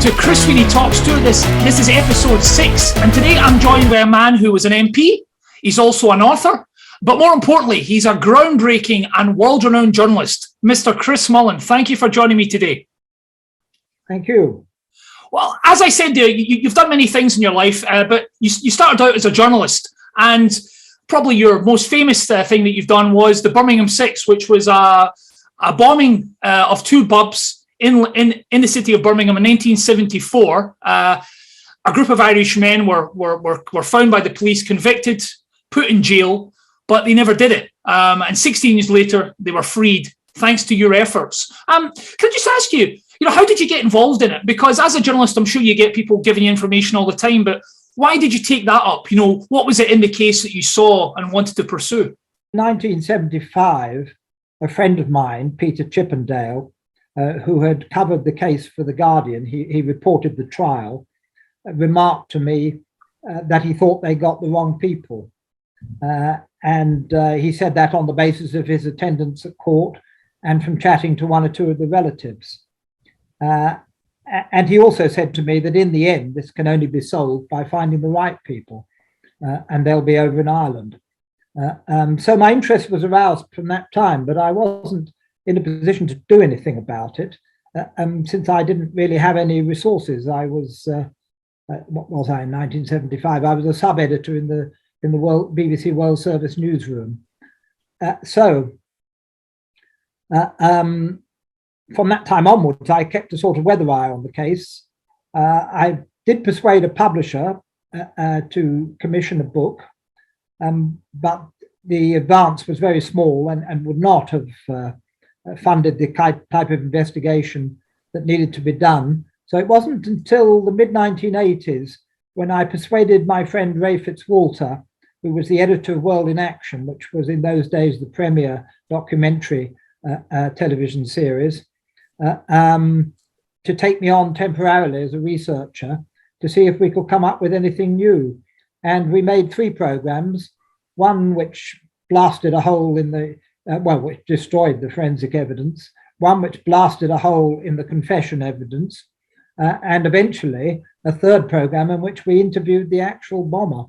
to Chris Sweeney Talks To. This is episode 6, and today I'm joined by a man who was an MP. He's also an author, but more importantly, he's a groundbreaking and world-renowned journalist, Mr. Chris Mullin. Thank you for joining me today. Thank you. Well, as I said, you've done many things in your life, but you started out as a journalist, and probably your most famous thing that you've done was the Birmingham Six, which was a bombing of two pubs in the city of Birmingham in 1974. A group of Irish men were found by the police, convicted, put in jail, but they never did it. And 16 years later, they were freed thanks to your efforts. Can I just ask you, how did you get involved in it? Because as a journalist, I'm sure you get people giving you information all the time, but why did you take that up? What was it in the case that you saw and wanted to pursue? In 1975, a friend of mine, Peter Chippendale, who had covered the case for The Guardian, he reported the trial, remarked to me that he thought they got the wrong people. And he said that on the basis of his attendance at court and from chatting to one or two of the relatives. And he also said to me that in the end, this can only be solved by finding the right people, and they'll be over in Ireland. So my interest was aroused from that time, but I wasn't in a position to do anything about it, since I didn't really have any resources. I was, what was I in 1975? I was a sub-editor in the BBC World Service newsroom. From that time onwards, I kept a sort of weather eye on the case. I did persuade a publisher to commission a book, but the advance was very small and would not have funded the type of investigation that needed to be done. So it wasn't until the mid-1980s when I persuaded my friend Ray Fitzwalter, who was the editor of World in Action, which was in those days the premier documentary television series, to take me on temporarily as a researcher to see if we could come up with anything new. And we made 3 programs, one which blasted a hole in the, which destroyed the forensic evidence, one which blasted a hole in the confession evidence, and eventually a 3rd program in which we interviewed the actual bomber.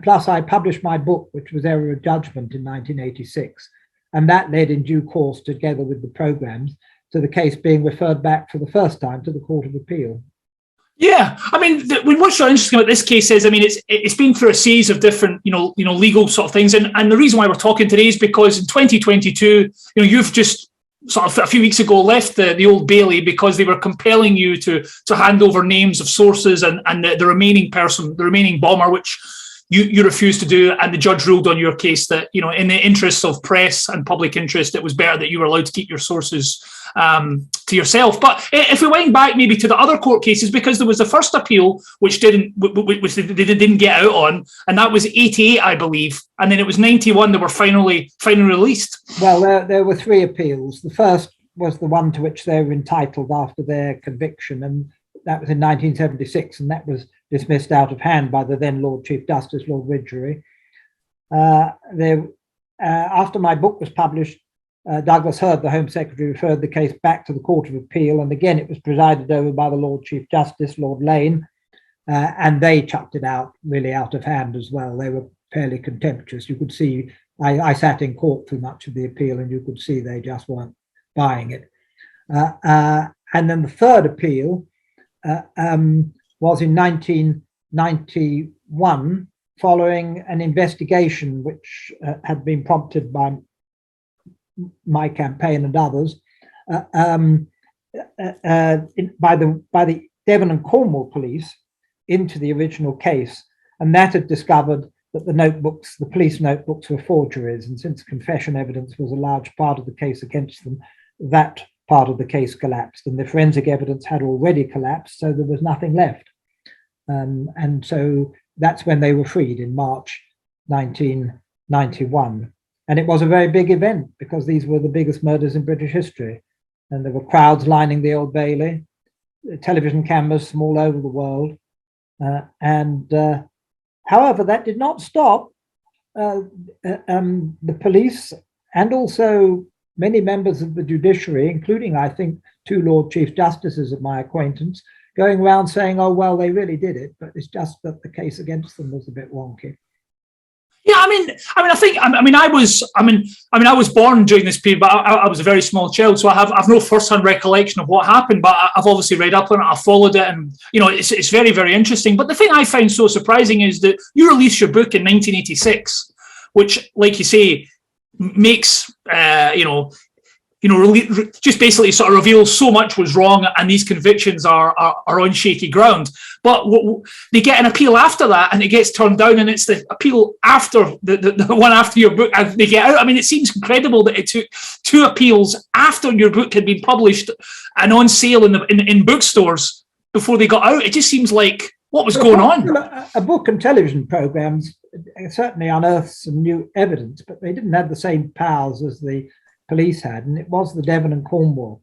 Plus I published my book, which was Error of Judgment in 1986. And that led in due course, together with the programs, to the case being referred back for the first time to the Court of Appeal. Yeah, what's so interesting about this case is, it's been through a series of different, legal sort of things, and the reason why we're talking today is because in 2022, you've just sort of a few weeks ago left the Old Bailey because they were compelling you to hand over names of sources and the remaining bomber, which you refused to do, and the judge ruled on your case that, in the interests of press and public interest, it was better that you were allowed to keep your sources to yourself. But if we went back maybe to the other court cases, because there was the first appeal which they didn't get out on, and that was 88, I believe, and then it was 91 that were finally released. Well, there were 3 appeals. The first was the one to which they were entitled after their conviction, and that was in 1976, and that was dismissed out of hand by the then Lord Chief Justice, Lord Widgery. After my book was published, Douglas Hurd, the Home Secretary, referred the case back to the Court of Appeal, and again it was presided over by the Lord Chief Justice, Lord Lane, and they chucked it out really out of hand as well. They were fairly contemptuous. You could see, I sat in court through much of the appeal, and you could see they just weren't buying it. And then the 3rd appeal was in 1991, following an investigation which had been prompted by my campaign and others, by the Devon and Cornwall police into the original case, and that had discovered that the police notebooks were forgeries, and since confession evidence was a large part of the case against them, that part of the case collapsed, and the forensic evidence had already collapsed, so there was nothing left. And so that's when they were freed in March 1991. And it was a very big event because these were the biggest murders in British history. And there were crowds lining the Old Bailey, television cameras from all over the world. However, that did not stop the police and also many members of the judiciary, including, I think, 2 Lord Chief Justices of my acquaintance, going around saying, oh, well, they really did it, but it's just that the case against them was a bit wonky. Yeah, I was born during this period, but I was a very small child, so I have no first-hand recollection of what happened. But I've obviously read up on it, I've followed it, and it's very, very interesting. But the thing I find so surprising is that you released your book in 1986, which, like you say, makes just basically sort of reveals so much was wrong, and these convictions are on shaky ground. But they get an appeal after that, and it gets turned down, and it's the appeal after the one after your book, and they get out. I mean, it seems incredible that it took 2 appeals after your book had been published and on sale in bookstores before they got out. It just seems like, what was going on? A book and television programs certainly unearthed some new evidence, but they didn't have the same powers as the police had, and it was the Devon and Cornwall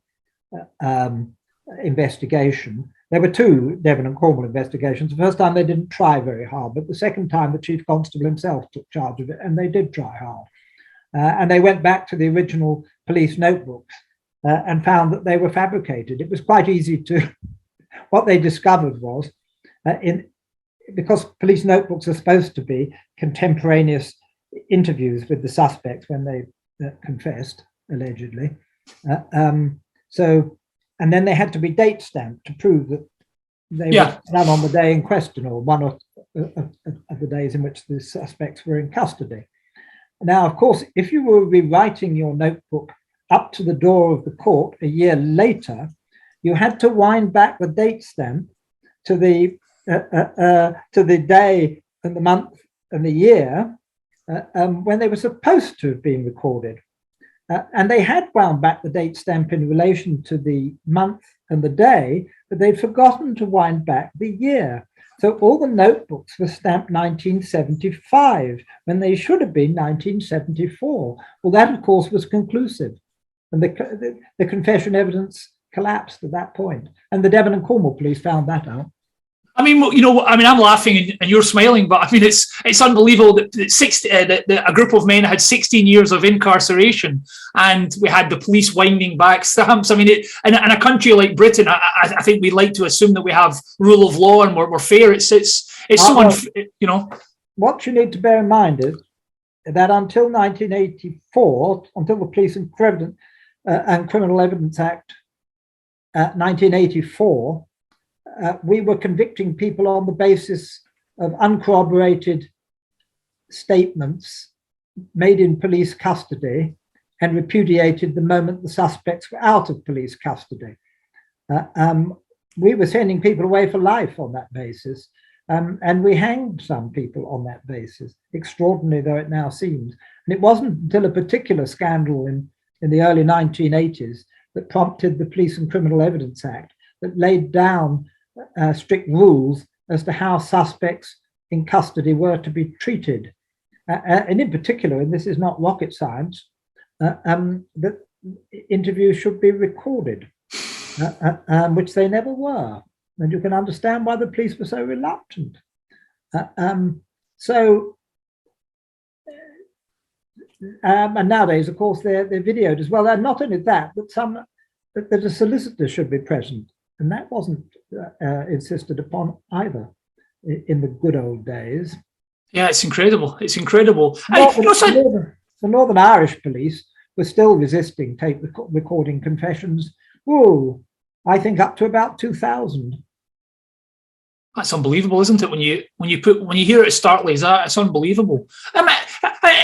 investigation. There were 2 Devon and Cornwall investigations. The first time they didn't try very hard, but the second time the chief constable himself took charge of it, and they did try hard. And they went back to the original police notebooks and found that they were fabricated. It was quite easy to, what they discovered was, because police notebooks are supposed to be contemporaneous interviews with the suspects when they confessed, allegedly. And then they had to be date stamped to prove that they were done on the day in question, or one of the days in which the suspects were in custody. Now, of course, if you were rewriting your notebook up to the door of the court a year later, you had to wind back the date stamp to the day and the month and the year when they were supposed to have been recorded. And they had wound back the date stamp in relation to the month and the day, but they'd forgotten to wind back the year. So all the notebooks were stamped 1975 when they should have been 1974. Well, that, of course, was conclusive. And the confession evidence collapsed at that point. And the Devon and Cornwall police found that out. I'm laughing and you're smiling, but I mean, it's unbelievable that a group of men had 16 years of incarceration, and we had the police winding back stamps. I mean, in a country like Britain, I think we like to assume that we have rule of law and we're fair. It's What you need to bear in mind is that until 1984, until the Police and Criminal Evidence Act, 1984. We were convicting people on the basis of uncorroborated statements made in police custody and repudiated the moment the suspects were out of police custody. We were sending people away for life on that basis, and we hanged some people on that basis, extraordinary though it now seems. And it wasn't until a particular scandal in the early 1980s that prompted the Police and Criminal Evidence Act that laid down strict rules as to how suspects in custody were to be treated. And in particular, and this is not rocket science, that interviews should be recorded, which they never were. And you can understand why the police were so reluctant. And nowadays, of course, they're videoed as well. And not only that, but that a solicitor should be present. And that wasn't insisted upon either in the good old days. Yeah, it's incredible. It's incredible. The Northern Irish police were still resisting tape recording confessions. Oh, I think up to about 2000. That's unbelievable, isn't it? When you hear it as starkly as that, it's unbelievable.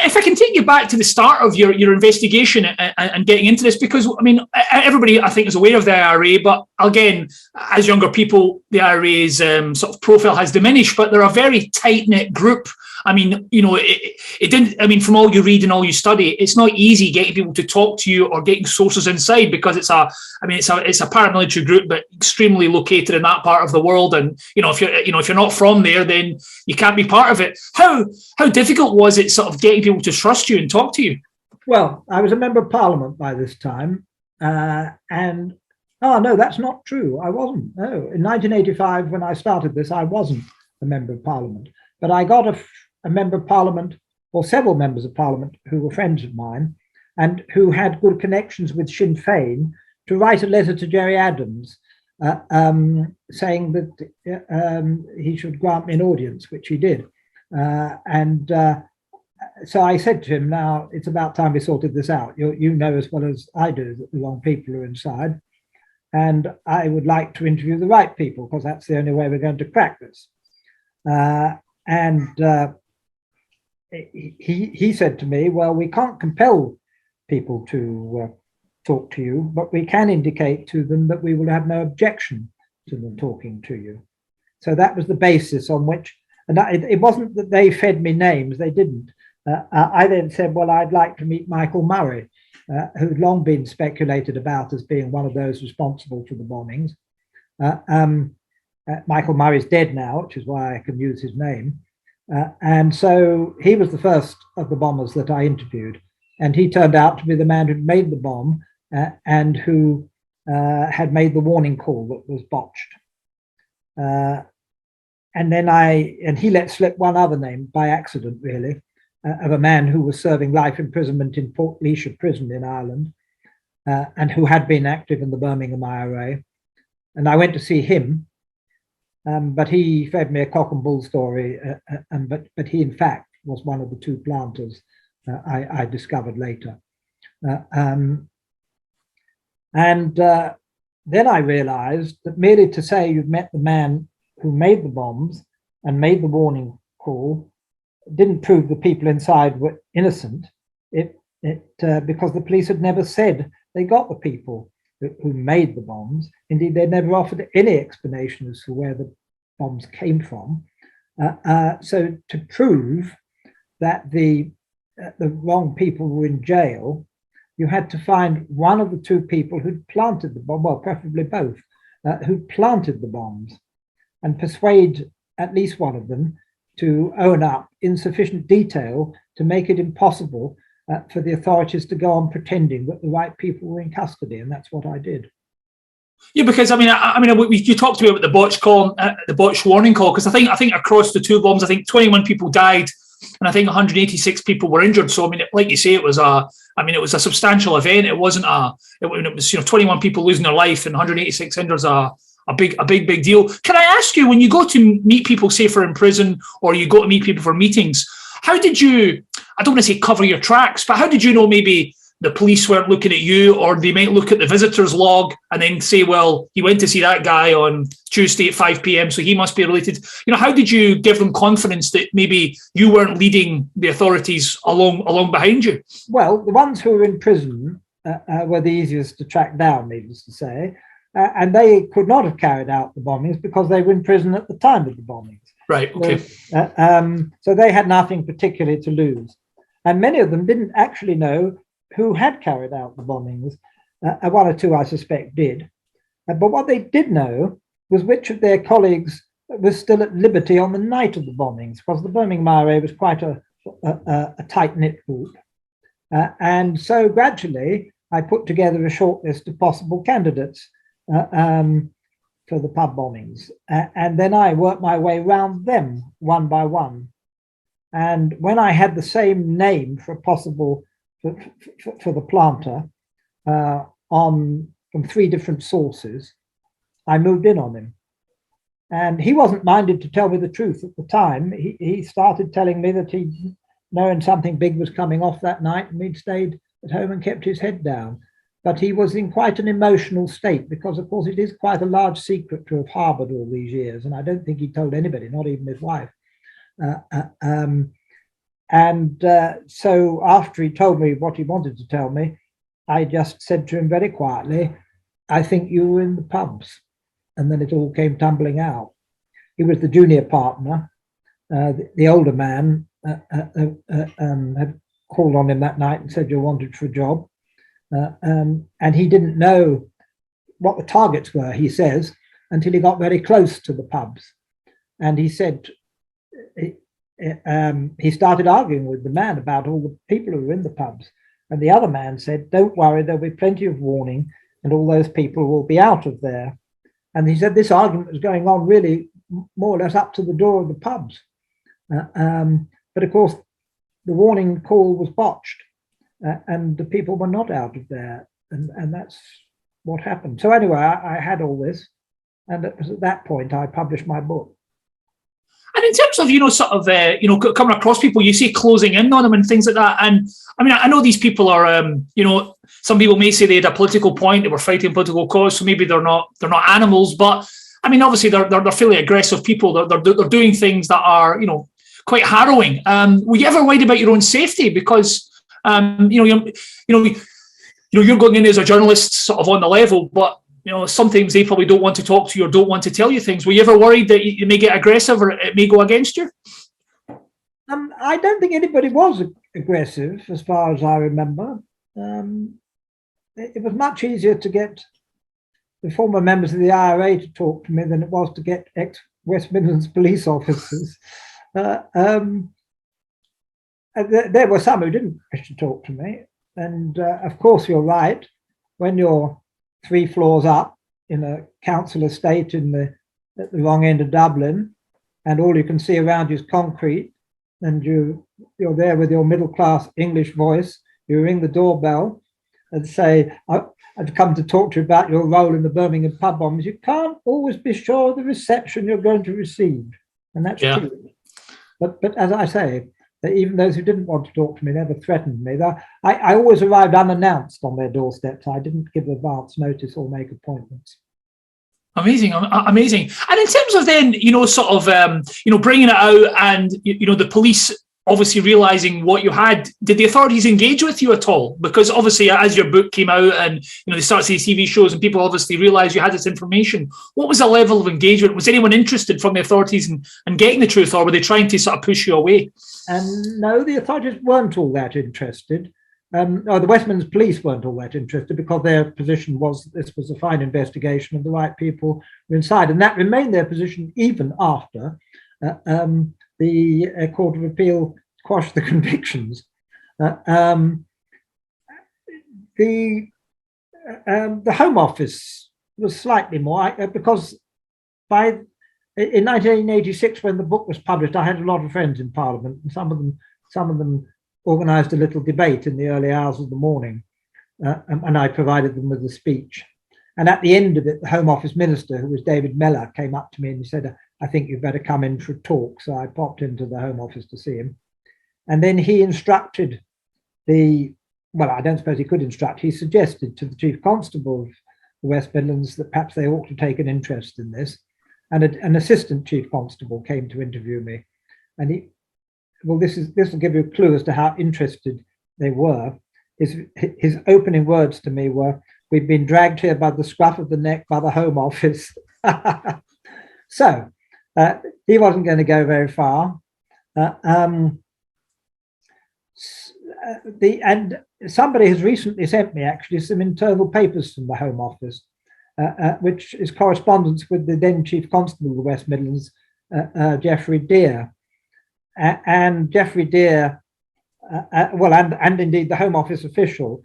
If I can take you back to the start of your investigation and getting into this, because I mean, everybody I think is aware of the IRA, but again, as younger people, the IRA's sort of profile has diminished. But they're a very tight knit group. I mean, it didn't. I mean, from all you read and all you study, it's not easy getting people to talk to you or getting sources inside, because it's a paramilitary group, but extremely located in that part of the world. And if you're not from there, then you can't be part of it. How difficult was it sort of getting people to trust you and talk to you? Well, I was a member of Parliament by this time, and no, that's not true. I wasn't. No, in 1985, when I started this, I wasn't a member of Parliament, but I got a member of Parliament, or several members of Parliament who were friends of mine and who had good connections with Sinn Féin, to write a letter to Gerry Adams saying that he should grant me an audience, which he did. So I said to him, now it's about time we sorted this out. You know as well as I do that the wrong people are inside. And I would like to interview the right people, because that's the only way we're going to crack this. He said to me, well, we can't compel people to talk to you, but we can indicate to them that we will have no objection to them talking to you. So that was the basis on which, and it wasn't that they fed me names, they didn't. I then said, well, I'd like to meet Michael Murray, who'd long been speculated about as being one of those responsible for the bombings. Michael Murray's dead now, which is why I can use his name. And so he was the first of the bombers that I interviewed. And he turned out to be the man who'd made the bomb and who had made the warning call that was botched. And he let slip one other name by accident, really, of a man who was serving life imprisonment in Portlaoise prison in Ireland, and who had been active in the Birmingham IRA. And I went to see him, but he fed me a cock and bull story, but he in fact was one of the two planters I discovered later. Then I realized that merely to say you've met the man who made the bombs and made the warning call didn't prove the people inside were innocent. Because the police had never said they got the people who made the bombs. Indeed, they never offered any explanation as to where the bombs came from. So to prove that the wrong people were in jail, you had to find one of the two people who'd planted the bomb, well, preferably both, who'd planted the bombs, and persuade at least one of them to own up in sufficient detail to make it impossible for the authorities to go on pretending that the right people were in custody, and that's what I did. Yeah, because you talked to me about the botch call, the botch warning call, because I think across the two bombs, I think 21 people died, and I think 186 people were injured. So I mean, like you say, it was a substantial event. It wasn't it was 21 people losing their life and 186 injured. A big deal. Can I ask you, when you go to meet people, say for in prison, or you go to meet people for meetings, how did you, I don't want to say cover your tracks, but how did you know maybe the police weren't looking at you, or they might look at the visitor's log and then say, well, he went to see that guy on Tuesday at 5 p.m, so he must be related. How did you give them confidence that maybe you weren't leading the authorities along behind you? Well, the ones who were in prison were the easiest to track down, needless to say. And they could not have carried out the bombings because they were in prison at the time of the bombings. Right, okay. So they had nothing particularly to lose. And many of them didn't actually know who had carried out the bombings. One or two, I suspect, did. But what they did know was which of their colleagues was still at liberty on the night of the bombings, because the Birmingham IRA was quite a tight-knit group. And so gradually, I put together a short list of possible candidates for the pub bombings. And then I worked my way around them one by one. And when I had the same name for possible for the planter from three different sources, I moved in on him. And he wasn't minded to tell me the truth at the time. He started telling me that he'd known something big was coming off that night, and he'd stayed at home and kept his head down. But he was in quite an emotional state because, of course, it is quite a large secret to have harbored all these years. And I don't think he told anybody, not even his wife. So after he told me what he wanted to tell me, I just said to him very quietly, I think you were in the pubs. And then it all came tumbling out. He was the junior partner. The older man had called on him that night and said, you're wanted for a job. And he didn't know what the targets were, he says, until he got very close to the pubs. And he said, he started arguing with the man about all the people who were in the pubs. And the other man said, don't worry, there'll be plenty of warning and all those people will be out of there. And he said this argument was going on really more or less up to the door of the pubs. But of course, the warning call was botched and the people were not out of there. And that's what happened. So anyway, I had all this. And it was at that point I published my book. And in terms of, coming across people, you say closing in on them and things like that. And I mean, I know these people are, some people may say they had a political point, they were fighting a political cause, so maybe they're not animals. But I mean, obviously they're fairly aggressive people. They're doing things that are, quite harrowing. Were you ever worried about your own safety? Because, you're going in as a journalist sort of on the level, but sometimes they probably don't want to talk to you or don't want to tell you things. Were you ever worried that you may get aggressive or it may go against you? I don't think anybody was aggressive, as far as I remember. It was much easier to get the former members of the IRA to talk to me than it was to get ex-West Midlands police officers. There were some who didn't wish to talk to me. And of course, you're right. When you're 3 floors up in a council estate at the wrong end of Dublin, and all you can see around you is concrete, and you're there with your middle-class English voice, you ring the doorbell and say, I've come to talk to you about your role in the Birmingham pub bombs. You can't always be sure of the reception you're going to receive. And that's true. But as I say, even those who didn't want to talk to me never threatened me. I always arrived unannounced on their doorsteps. I didn't give advance notice or make appointments. Amazing. And in terms of then, bringing it out and, the police obviously realising what you had, did the authorities engage with you at all? Because obviously, as your book came out and, they started to see TV shows and people obviously realised you had this information, what was the level of engagement? Was anyone interested from the authorities in getting the truth, or were they trying to sort of push you away? No, the authorities weren't all that interested. The West Midlands police weren't all that interested because their position was that this was a fine investigation and the right people were inside. And that remained their position even after the Court of Appeal quashed the convictions. The Home Office was slightly more, because in 1986, when the book was published, I had a lot of friends in Parliament, and some of them organised a little debate in the early hours of the morning, and I provided them with a speech. And at the end of it, the Home Office Minister, who was David Mellor, came up to me and he said, I think you'd better come in for a talk. So I popped into the Home Office to see him. And then he instructed I don't suppose he could instruct, he suggested to the Chief Constable of the West Midlands that perhaps they ought to take an interest in this. And an Assistant Chief Constable came to interview me. And this will give you a clue as to how interested they were. His opening words to me were, "We've been dragged here by the scruff of the neck by the Home Office." So he wasn't going to go very far. And somebody has recently sent me actually some internal papers from the Home Office, which is correspondence with the then Chief Constable of the West Midlands, Geoffrey Deere. And Geoffrey Deere, and indeed the Home Office official,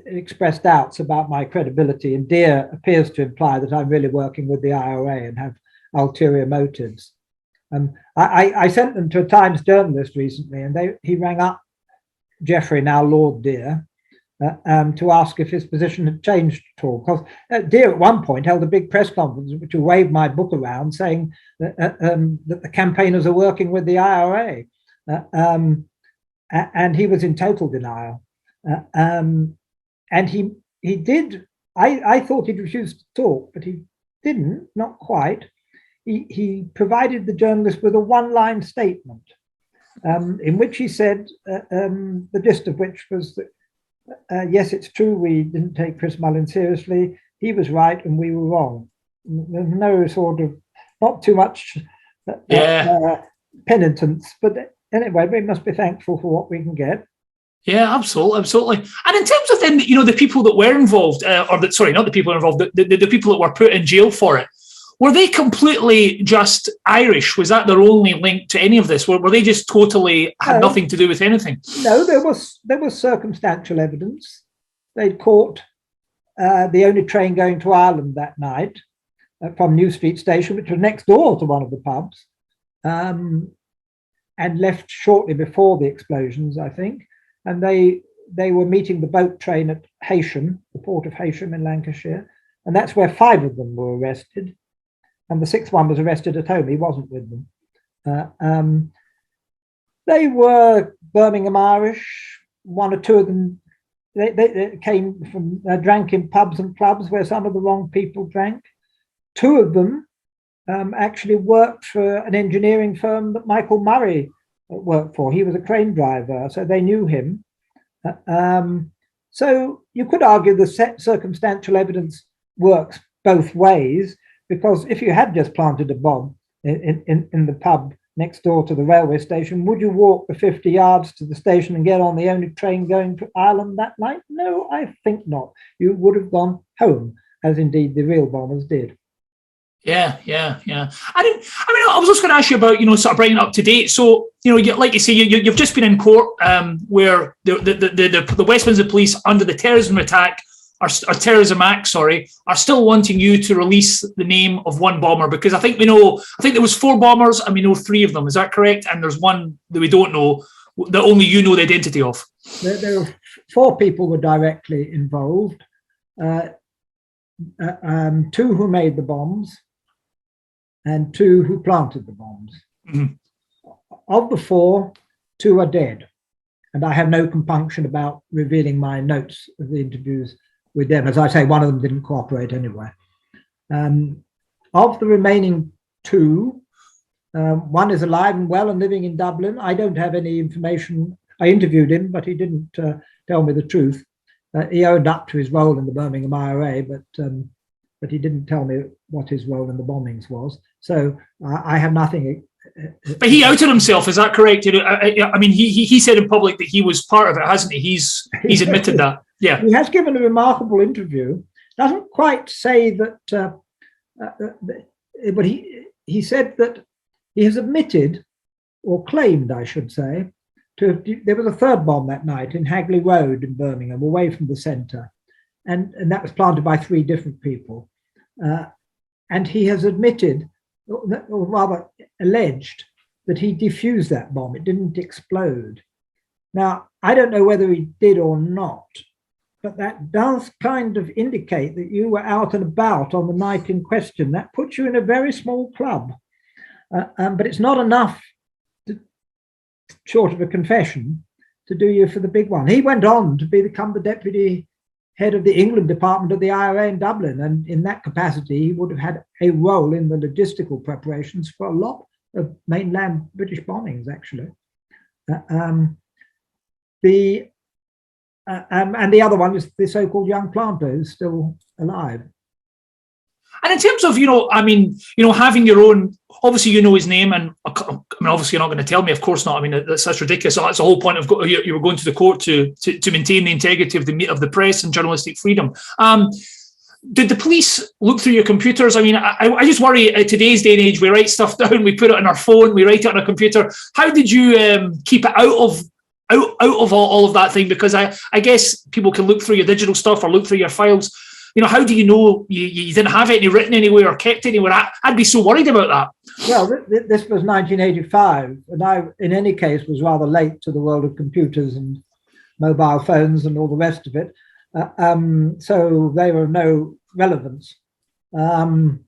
expressed doubts about my credibility, and Deere appears to imply that I'm really working with the IRA and have ulterior motives. I sent them to a Times journalist recently, and he rang up Geoffrey, now Lord Deere, to ask if his position had changed at all. Because Deere at one point held a big press conference which waved my book around, saying that the campaigners are working with the IRA, and he was in total denial. And he did. I thought he'd refused to talk, but he didn't. Not quite. He provided the journalist with a one-line statement, in which he said, the gist of which was that, yes, it's true, we didn't take Chris Mullin seriously. He was right and we were wrong. There's no sort of, not too much penitence, but anyway, we must be thankful for what we can get. Yeah, absolutely. And in terms of then, the people that were involved, not the people involved, the people that were put in jail for it, were they completely just Irish? Was that their only link to any of this? Were they just totally had nothing to do with anything? No, there was circumstantial evidence. They'd caught the only train going to Ireland that night from New Street Station, which was next door to one of the pubs, and left shortly before the explosions, I think. And they were meeting the boat train at Heysham, the port of Heysham in Lancashire, and that's where 5 of them were arrested. and the sixth one was arrested at home. He wasn't with them. They were Birmingham Irish. One or two of them, they came from, drank in pubs and clubs where some of the wrong people drank. Two of them actually worked for an engineering firm that Michael Murray worked for. He was a crane driver, so they knew him. So you could argue the circumstantial evidence works both ways, because if you had just planted a bomb in the pub next door to the railway station, would you walk the 50 yards to the station and get on the only train going to Ireland that night? No, I think not. You would have gone home, as indeed the real bombers did. Yeah. I was just going to ask you about, sort of bringing it up to date. So, like you say, you've just been in court where the Westminster Police, under the terrorism attack, terrorism act, are still wanting you to release the name of one bomber, because I think there was 4 bombers and we know 3 of them. Is that correct? And there's one that we don't know, that only you know the identity of. There were 4 people were directly involved. 2 who made the bombs and 2 who planted the bombs. Mm-hmm. Of the 4, 2 are dead. And I have no compunction about revealing my notes of the interviews with them. As I say, one of them didn't cooperate anyway. Of the remaining 2, one is alive and well and living in Dublin. I don't have any information. I interviewed him, but he didn't tell me the truth. He owned up to his role in the Birmingham IRA, but he didn't tell me what his role in the bombings was. So I have nothing. But he outed himself, is that correct? I mean, he said in public that he was part of it, hasn't he? He's admitted that. Yeah, he has given a remarkable interview. Doesn't quite say that, but he said that he has admitted, or claimed, I should say, there was a 3rd bomb that night in Hagley Road in Birmingham, away from the centre, and that was planted by 3 different people. And he has admitted, or rather alleged, that he defused that bomb. It didn't explode. Now, I don't know whether he did or not, but that does kind of indicate that you were out and about on the night in question. That puts you in a very small club, but it's not enough, short of a confession, to do you for the big one. He went on to become the deputy head of the England department of the IRA in Dublin, and in that capacity he would have had a role in the logistical preparations for a lot of mainland British bombings, actually. And the other one is the so-called young planter who's still alive. And in terms of, having your own, obviously you know his name, and obviously you're not going to tell me, of course not. I mean, that's ridiculous. That's the whole point of you were going to the court to maintain the integrity of the press and journalistic freedom. Did the police look through your computers? I mean, I just worry at today's day and age, we write stuff down, we put it on our phone, we write it on a computer. How did you keep it out of all of that thing? Because I guess people can look through your digital stuff or look through your files. How do you know you didn't have any written anywhere or kept anywhere? I'd be so worried about that. Well, this was 1985, and I, in any case, was rather late to the world of computers and mobile phones and all the rest of it. So they were of no relevance. The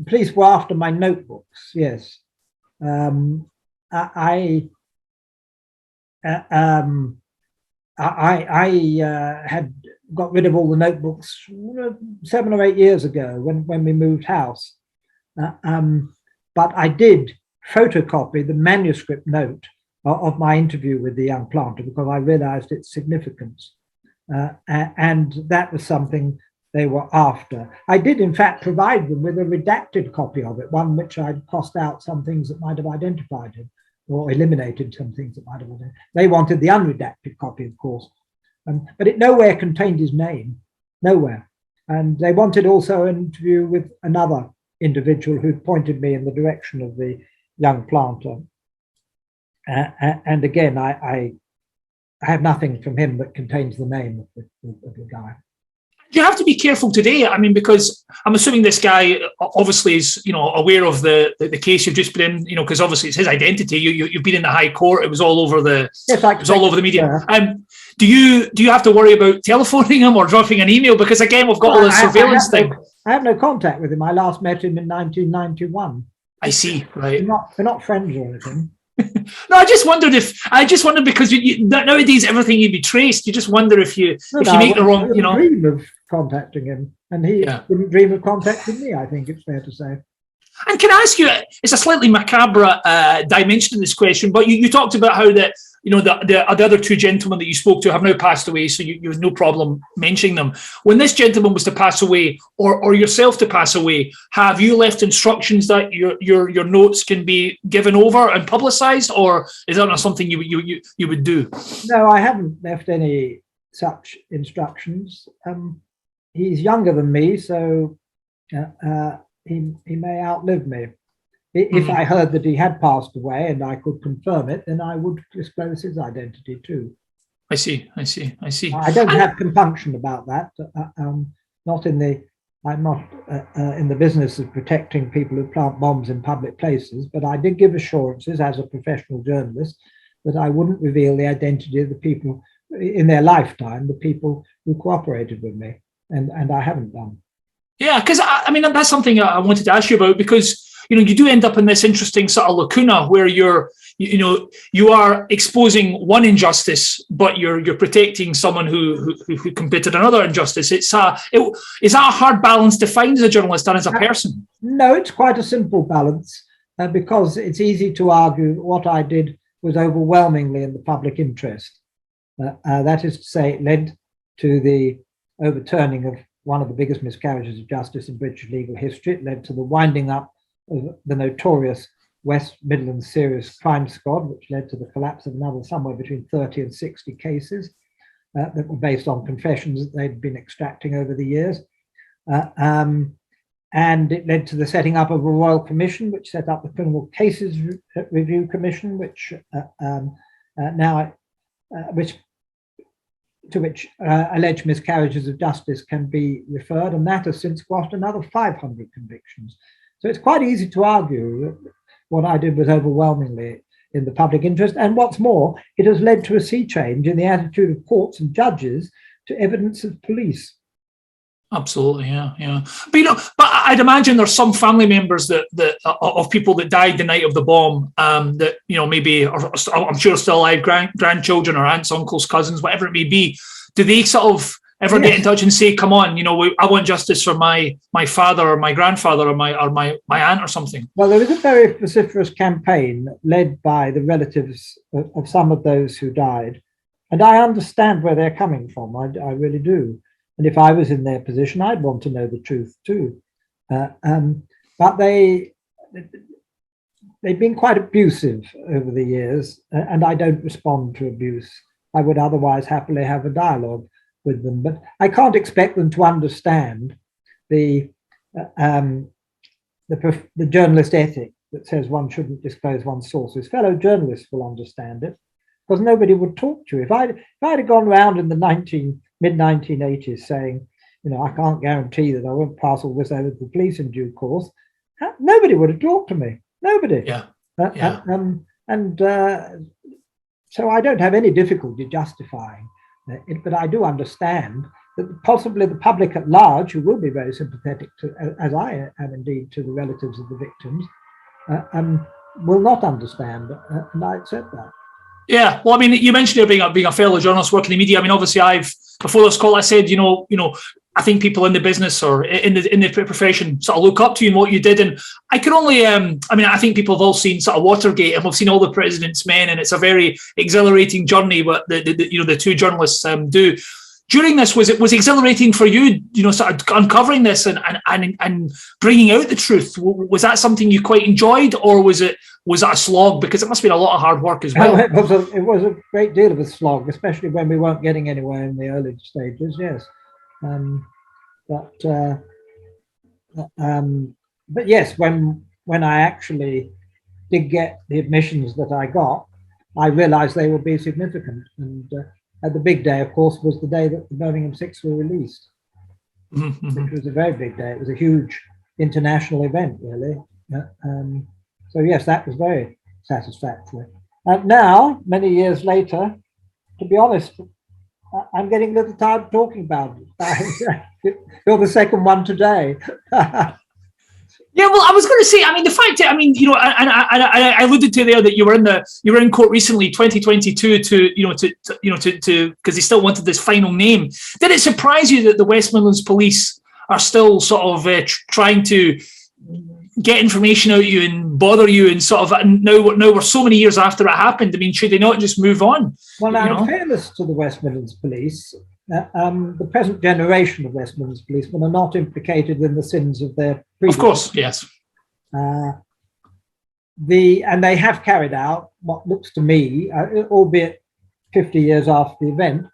police were after my notebooks, yes. I had got rid of all the notebooks 7 or 8 years ago when we moved house. But I did photocopy the manuscript note of my interview with the young planter because I realized its significance. And that was something they were after. I did, in fact, provide them with a redacted copy of it, one which I'd crossed out some things that might have identified him, or eliminated some things that might have been. They wanted the unredacted copy, of course, but it nowhere contained his name, nowhere. And they wanted also an interview with another individual who pointed me in the direction of the young planter. And again, I have nothing from him that contains the name of the guy. Do you have to be careful today? I mean, because I'm assuming this guy obviously is, aware of the case you've just been in, because obviously it's his identity. You've been in the High Court. It was all over the media. Do you have to worry about telephoning him or dropping an email? Because again, we've got all this surveillance thing. I have no contact with him. I last met him in 1991. I see. Right. We're not friends or anything. No, I just wondered because nowadays everything can be traced. You just wonder if you make the wrong, dream of contacting him, and he didn't dream of contacting me. I think it's fair to say. And can I ask you? It's a slightly macabre dimension in this question, but you talked about how that the other two gentlemen that you spoke to have now passed away, so you had no problem mentioning them. When this gentleman was to pass away, or yourself to pass away, have you left instructions that your notes can be given over and publicised, or is that not something you would do? No, I haven't left any such instructions. He's younger than me, so he may outlive me. If I heard that he had passed away and I could confirm it, then I would disclose his identity too. I see. I don't have compunction about that. I'm not in the business of protecting people who plant bombs in public places, but I did give assurances as a professional journalist that I wouldn't reveal the identity of the people in their lifetime, the people who cooperated with me, and I haven't done. Yeah, because I mean that's something I wanted to ask you about, because you do end up in this interesting sort of lacuna where you are exposing one injustice, but you're protecting someone who committed another injustice. Is that a hard balance to find as a journalist and as a person? No, it's quite a simple balance, because it's easy to argue what I did was overwhelmingly in the public interest. That is to say, it led to the overturning of one of the biggest miscarriages of justice in British legal history. It led to the winding up of the notorious West Midlands Serious Crime Squad, which led to the collapse of another somewhere between 30 and 60 cases that were based on confessions that they'd been extracting over the years. And it led to the setting up of a royal commission, which set up the Criminal Cases Review Commission, which to which alleged miscarriages of justice can be referred, and that has since quashed another 500 convictions. So it's quite easy to argue that what I did was overwhelmingly in the public interest. And what's more, it has led to a sea change in the attitude of courts and judges to evidence of police. Absolutely, yeah. But I'd imagine there's some family members that of people that died the night of the bomb that maybe I'm sure still alive, grandchildren or aunts, uncles, cousins, whatever it may be. Do they sort of ever get in touch and say, "Come on, I want justice for my father or my grandfather or my aunt or something"? Well, there is a very vociferous campaign led by the relatives of some of those who died, and I understand where they're coming from. I really do. And if I was in their position, I'd want to know the truth too. But they've been quite abusive over the years, and I don't respond to abuse. I would otherwise happily have a dialogue with them, but I can't expect them to understand the journalist ethic that says one shouldn't disclose one's sources. Fellow journalists will understand it, because nobody would talk to you. If I'd have gone around in the mid-1980s saying, I can't guarantee that I won't pass all this over to the police in due course, nobody would have talked to me. Nobody. So I don't have any difficulty justifying it, but I do understand that possibly the public at large, who will be very sympathetic to, as I am indeed, to the relatives of the victims, will not understand, and I accept that. Yeah, well, I mean, you mentioned being a fellow journalist working in the media. I mean, obviously, before this call, I said, I think people in the business or in the profession sort of look up to you and what you did. And I can only, I think people have all seen sort of Watergate, and we've seen All the President's Men, and it's a very exhilarating journey what the two journalists do. During this, was it exhilarating for you, sort of uncovering this and bringing out the truth? Was that something you quite enjoyed, or was it a slog? Because it must have been a lot of hard work as well. It was a great deal of a slog, especially when we weren't getting anywhere in the early stages. Yes, but yes, when I actually did get the admissions that I got, I realised they would be significant. And the big day, of course, was the day that the Birmingham Six were released. which was a very big day. It was a huge international event, really. So yes, that was very satisfactory. And now, many years later, to be honest, I'm getting a little tired of talking about it. You're the second one today. Yeah, well, I was going to say, I mean, the fact that, I mean, you know, and I alluded to there that you were in court recently, 2022, because they still wanted this final name. Did it surprise you that the West Midlands Police are still sort of trying to get information out of you and bother you, and sort of now we're so many years after it happened? I mean, should they not just move on? Well, now, in fairness to the West Midlands Police, the present generation of West Midlands policemen are not implicated in the sins of their previous. Of course, yes. And they have carried out what looks to me, albeit 50 years after the event,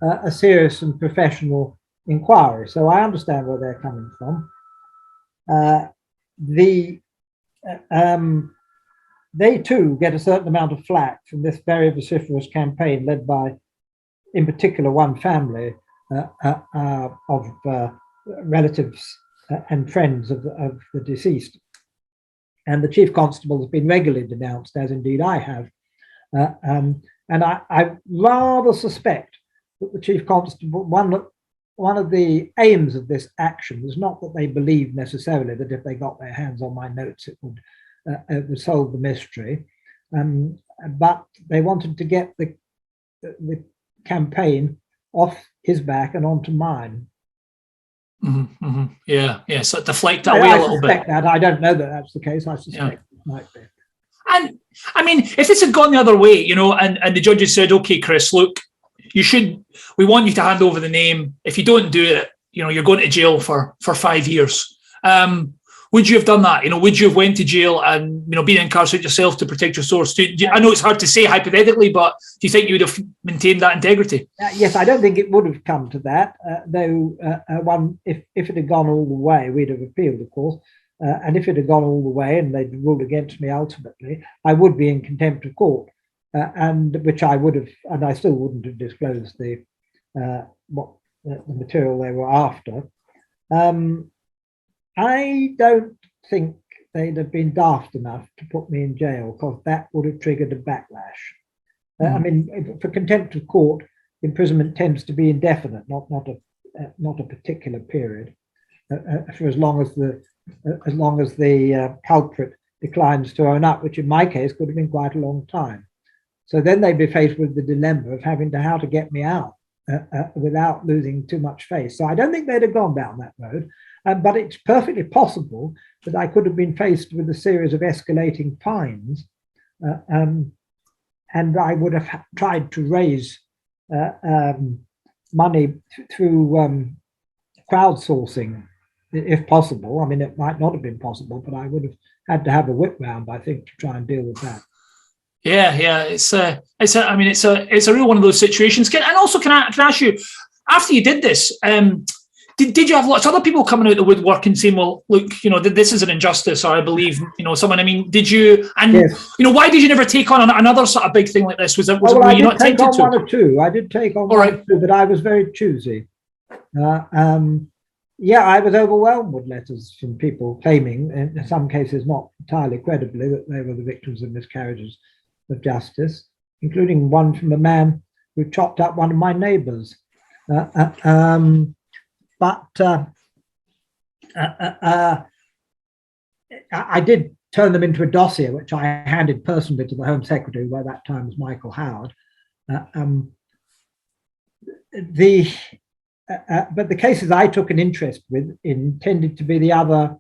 a serious and professional inquiry. So I understand where they're coming from. They too get a certain amount of flack from this very vociferous campaign led by, in particular, one family of relatives and friends of the deceased. And the Chief Constable has been regularly denounced, as indeed I have. And I rather suspect that the Chief Constable, one of the aims of this action was not that they believed necessarily that if they got their hands on my notes, it would solve the mystery. But they wanted to get the campaign off his back and onto mine. Yeah, so deflect that away a little bit. That. I don't know that that's the case. I suspect it might be. And I mean, if this had gone the other way, you know, and the judges said, okay, Chris, look, we want you to hand over the name. If you don't do it, you know, you're going to jail for 5 years. Would you have done that? You know, would you have went to jail and, you know, been incarcerated yourself to protect your source? I know it's hard to say hypothetically, but do you think you would have maintained that integrity? Yes, I don't think it would have come to that. Though, if it had gone all the way, we'd have appealed, of course. And if it had gone all the way and they'd ruled against me ultimately, I would be in contempt of court, and which I would have, and I still wouldn't have disclosed the material they were after. I don't think they'd have been daft enough to put me in jail, because that would have triggered a backlash. I mean, for contempt of court, imprisonment tends to be indefinite, not a particular period, for as long as the culprit declines to own up, which in my case could have been quite a long time. So then they'd be faced with the dilemma of having to how to get me out without losing too much face. So I don't think they'd have gone down that road. But it's perfectly possible that I could have been faced with a series of escalating fines, and I would have tried to raise money through crowdsourcing, if possible. I mean, it might not have been possible, but I would have had to have a whip round, I think, to try and deal with that. Yeah, it's a real one of those situations. Can I ask you, after you did this, did you have lots of other people coming out the woodwork and saying, well, look, you know, this is an injustice, or I believe, you know, someone, I mean, did you, and, yes. You know, why did you never take on another sort of big thing like this? Were you not tempted to? One or two. I did take on one or two, but I was very choosy. I was overwhelmed with letters from people claiming, in some cases not entirely credibly, that they were the victims of miscarriages of justice, including one from a man who chopped up one of my neighbours. But I did turn them into a dossier, which I handed personally to the Home Secretary, who by that time was Michael Howard. But the cases I took an interest with tended to be the other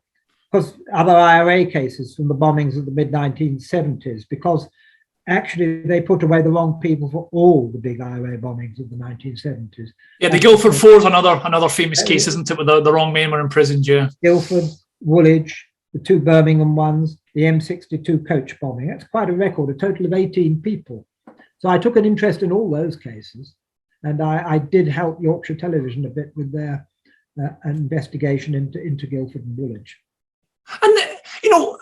IRA cases from the bombings of the mid-1970s, because actually they put away the wrong people for all the big IRA bombings of the 1970s. Yeah, the Guildford Four is another famous case, isn't it, where the wrong men were imprisoned, yeah. Guildford, Woolwich, the two Birmingham ones, the M62 coach bombing. That's quite a record, a total of 18 people. So I took an interest in all those cases, and I did help Yorkshire Television a bit with their investigation into Guildford and Woolwich. And, you know,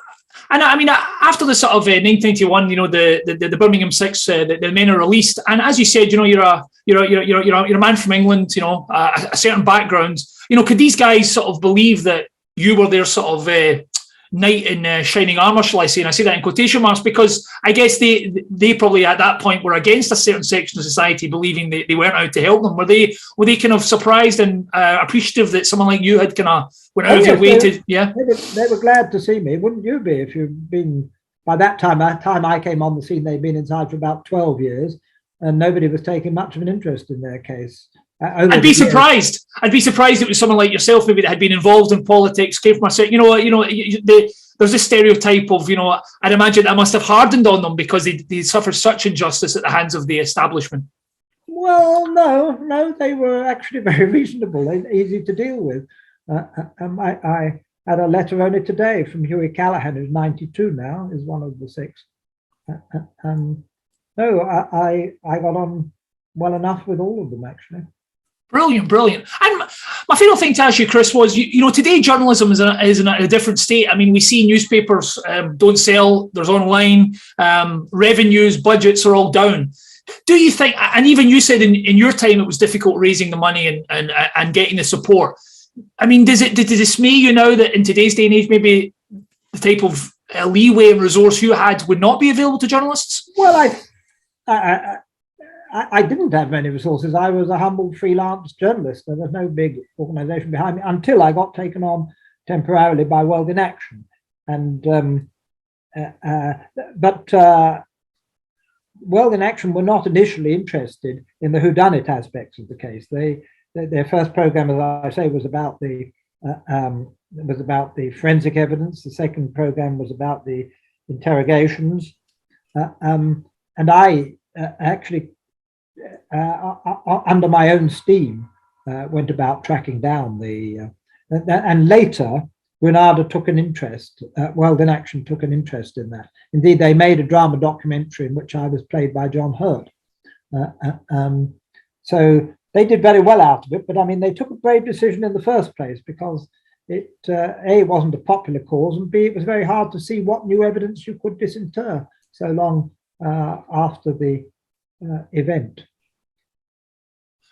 And I mean, after the sort of 1991, the Birmingham Six, the men are released, and as you said, you're a man from England, a certain background. Could these guys sort of believe that you were their sort of knight in shining armour, shall I say? And I say that in quotation marks because I guess they probably at that point were against a certain section of society, believing they weren't out to help them. Were they kind of surprised and appreciative that someone like you had kind of went out of your way to? Yeah, they were glad to see me. Wouldn't you be if you'd been by that time? I came on the scene, they'd been inside for about 12 years, and nobody was taking much of an interest in their case. I'd be surprised. I'd be surprised it was someone like yourself, maybe that had been involved in politics. Came from there's this stereotype of, I'd imagine that must have hardened on them because they suffered such injustice at the hands of the establishment. Well, no, they were actually very reasonable, easy to deal with. I had a letter only today from Hughie Callaghan, who's 92 now, is one of the six. No, I got on well enough with all of them, actually. Brilliant. And my final thing to ask you, Chris, was, today journalism is in a different state. I mean, we see newspapers don't sell, there's online, revenues, budgets are all down. Do you think, and even you said in your time it was difficult raising the money and getting the support. I mean, does it dismay you now that in today's day and age, maybe the type of leeway and resource you had would not be available to journalists? Well, I didn't have many resources. I was a humble freelance journalist. There was no big organisation behind me until I got taken on temporarily by World in Action. And but World in Action were not initially interested in the whodunit aspects of the case. Their first program, as I say, was about the forensic evidence. The second program was about the interrogations, and I actually. Under my own steam, went about tracking down and later Granada took an interest, World in Action took an interest in that. Indeed, they made a drama documentary in which I was played by John Hurt. So they did very well out of it, but I mean, they took a brave decision in the first place because it, A, wasn't a popular cause, and B, it was very hard to see what new evidence you could disinter so long after the event.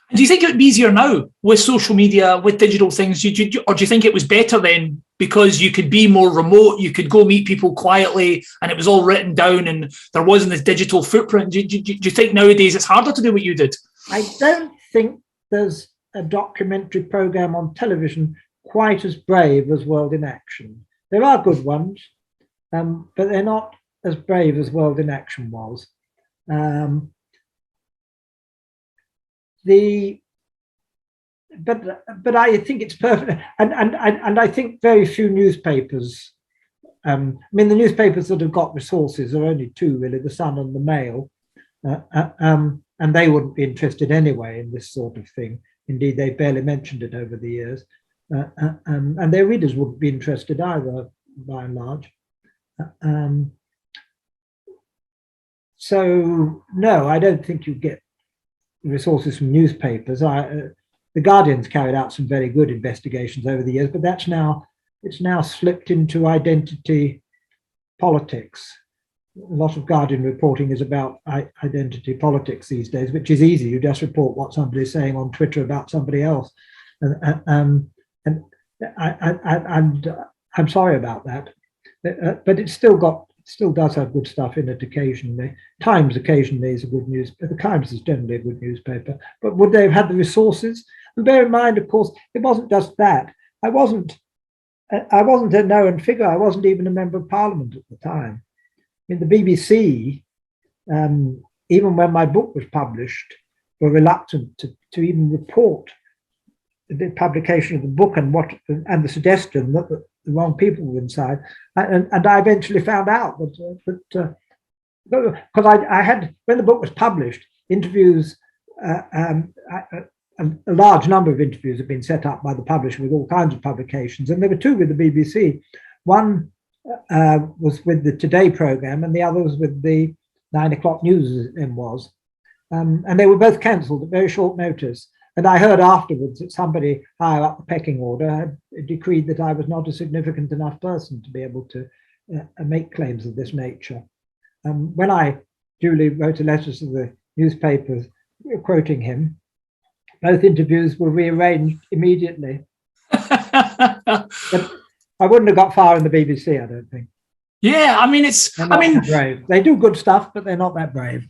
And do you think it would be easier now with social media, with digital things, or do you think it was better then because you could be more remote, you could go meet people quietly and it was all written down and there wasn't this digital footprint? Do you think nowadays it's harder to do what you did? I don't think there's a documentary program on television quite as brave as World in Action. There are good ones, but they're not as brave as World in Action was. But I think it's perfect, and I think very few newspapers. I mean, the newspapers that have got resources are only two, really: the Sun and the Mail, and they wouldn't be interested anyway in this sort of thing. Indeed, they barely mentioned it over the years, and their readers wouldn't be interested either, by and large. So no, I don't think you get resources from newspapers. The Guardian's carried out some very good investigations over the years, but it's now slipped into identity politics. A lot of Guardian reporting is about identity politics these days, which is easy. You just report what somebody's saying on Twitter about somebody else, and I'm sorry about that, but it's still does have good stuff in it occasionally. Times occasionally is a good newspaper. The Times is generally a good newspaper. But would they have had the resources? And bear in mind, of course, it wasn't just that. I wasn't a known figure. I wasn't even a member of Parliament at the time. I mean, the BBC, even when my book was published, were reluctant to even report the publication of the book and the suggestion that the wrong people were inside. And I eventually found out that because I had, when the book was published, interviews, a large number of interviews have been set up by the publisher with all kinds of publications, and there were two with the BBC. One was with the Today programme, and the other was with the 9 o'clock news, as it was. And they were both cancelled at very short notice. And I heard afterwards that somebody higher up the pecking order had decreed that I was not a significant enough person to be able to make claims of this nature. When I duly wrote a letter to the newspapers quoting him, both interviews were rearranged immediately. But I wouldn't have got far in the BBC, I don't think. Yeah, I mean, brave. They do good stuff, but they're not that brave.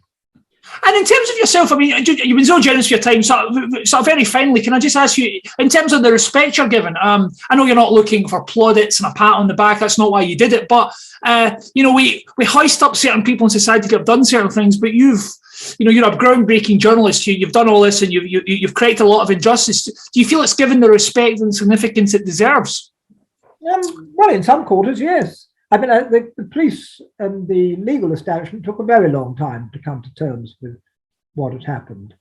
And in terms of yourself, I mean, you've been so generous with your time, sort of very finally, can I just ask you, in terms of the respect you're given, I know you're not looking for plaudits and a pat on the back, that's not why you did it, but, we hoist up certain people in society that have done certain things, but you're a groundbreaking journalist, you've done all this and you've created a lot of injustice. Do you feel it's given the respect and significance it deserves? Well, in some quarters, yes. I mean, the police and the legal establishment took a very long time to come to terms with what had happened.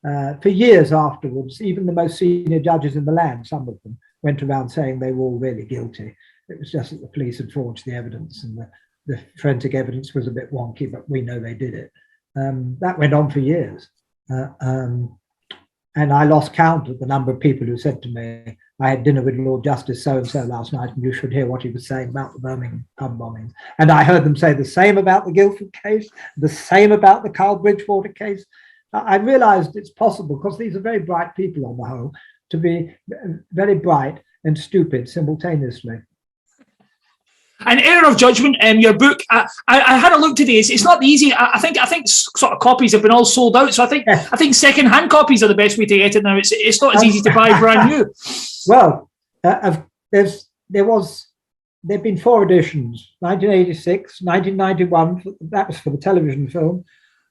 For years afterwards, even the most senior judges in the land, some of them, went around saying they were all really guilty. It was just that the police had forged the evidence and the forensic evidence was a bit wonky, but we know they did it. That went on for years. And I lost count of the number of people who said to me, I had dinner with Lord Justice so-and-so last night, and you should hear what he was saying about the Birmingham pub bombings. And I heard them say the same about the Guildford case, the same about the Carl Bridgewater case. I realized it's possible, because these are very bright people on the whole, to be very bright and stupid simultaneously. An error of judgment. Your book, I had a look today. It's not easy. I think sort of copies have been all sold out. So I think second-hand copies are the best way to get it now. It's not as easy to buy brand new. Well, there've been 4 editions: 1986, 1991. That was for the television film.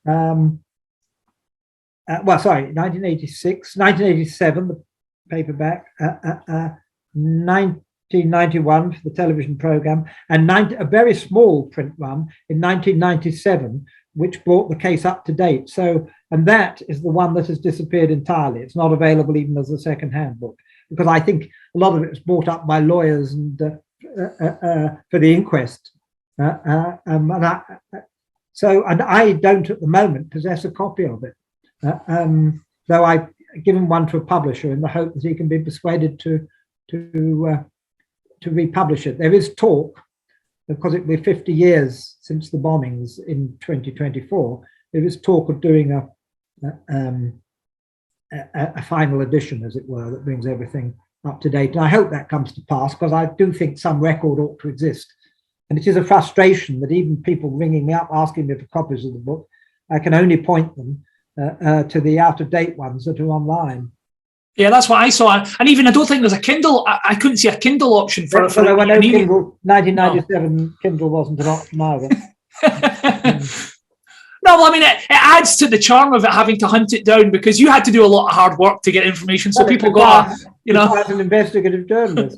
1986, 1987, the paperback. 1991 for the television program, and a very small print run in 1997, which brought the case up to date. So, and that is the one that has disappeared entirely. It's not available even as a second-hand book, because I think a lot of it was bought up by lawyers and for the inquest. And I don't at the moment possess a copy of it, though I've given one to a publisher in the hope that he can be persuaded to republish it. There is talk, because it will be 50 years since the bombings in 2024, there is talk of doing a final edition, as it were, that brings everything up to date. And I hope that comes to pass, because I do think some record ought to exist. And it is a frustration that even people ringing me up asking me for copies of the book, I can only point them to the out-of-date ones that are online. Yeah, that's what I saw. And even I don't think there's a Kindle. I couldn't see a Kindle option for it. Well, Kindle, 1997 Kindle wasn't an option either. No, well, I mean, it adds to the charm of it having to hunt it down, because you had to do a lot of hard work to get information. So people got, as an investigative journalist.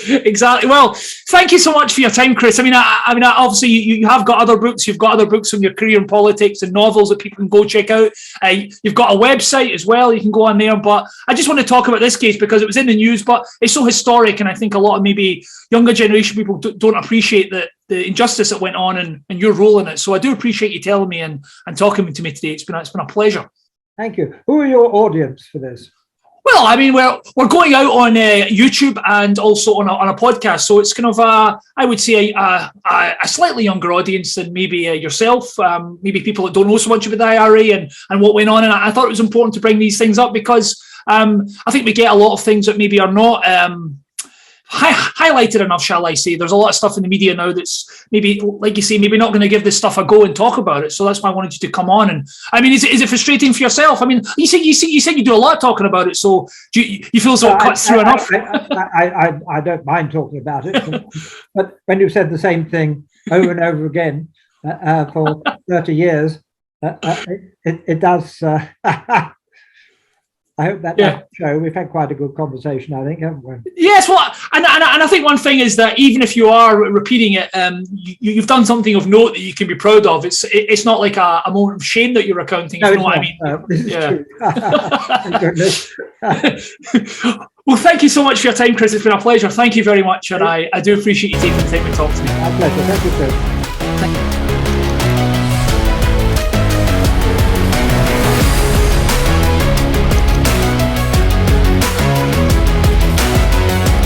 Exactly. Well, thank you so much for your time, Chris. I mean, obviously you have got other books. You've got other books from your career in politics and novels that people can go check out. You've got a website as well. You can go on there. But I just want to talk about this case because it was in the news, but it's so historic, and I think a lot of maybe younger generation people don't appreciate the injustice that went on and your role in it. So I do appreciate you telling me and talking to me today. It's been a pleasure. Thank you. Who are your audience for this? Well, I mean, we're going out on YouTube and also on a podcast, so it's kind of I would say a slightly younger audience than maybe yourself, maybe people that don't know so much about the IRA and what went on. And I thought it was important to bring these things up because I think we get a lot of things that maybe are not highlighted enough, shall I say. There's a lot of stuff in the media now that's maybe, like you say, maybe not going to give this stuff a go and talk about it. So that's why I wanted you to come on. And I mean, is it frustrating for yourself? I mean, you said you do a lot of talking about it. So do you feel so it cuts through enough? I don't mind talking about it, but when you said the same thing over and over again for 30 years, it does. I hope that does show. We've had quite a good conversation, I think, haven't we? Yes, well, and I think one thing is that even if you are repeating it, you've done something of note that you can be proud of. It's not like a moment of shame that you're recounting. No, you know what I mean? This is true. Well, thank you so much for your time, Chris. It's been a pleasure. Thank you very much, and I do appreciate you taking the time to talk to me. My pleasure. Thank you, Chris. Thank you.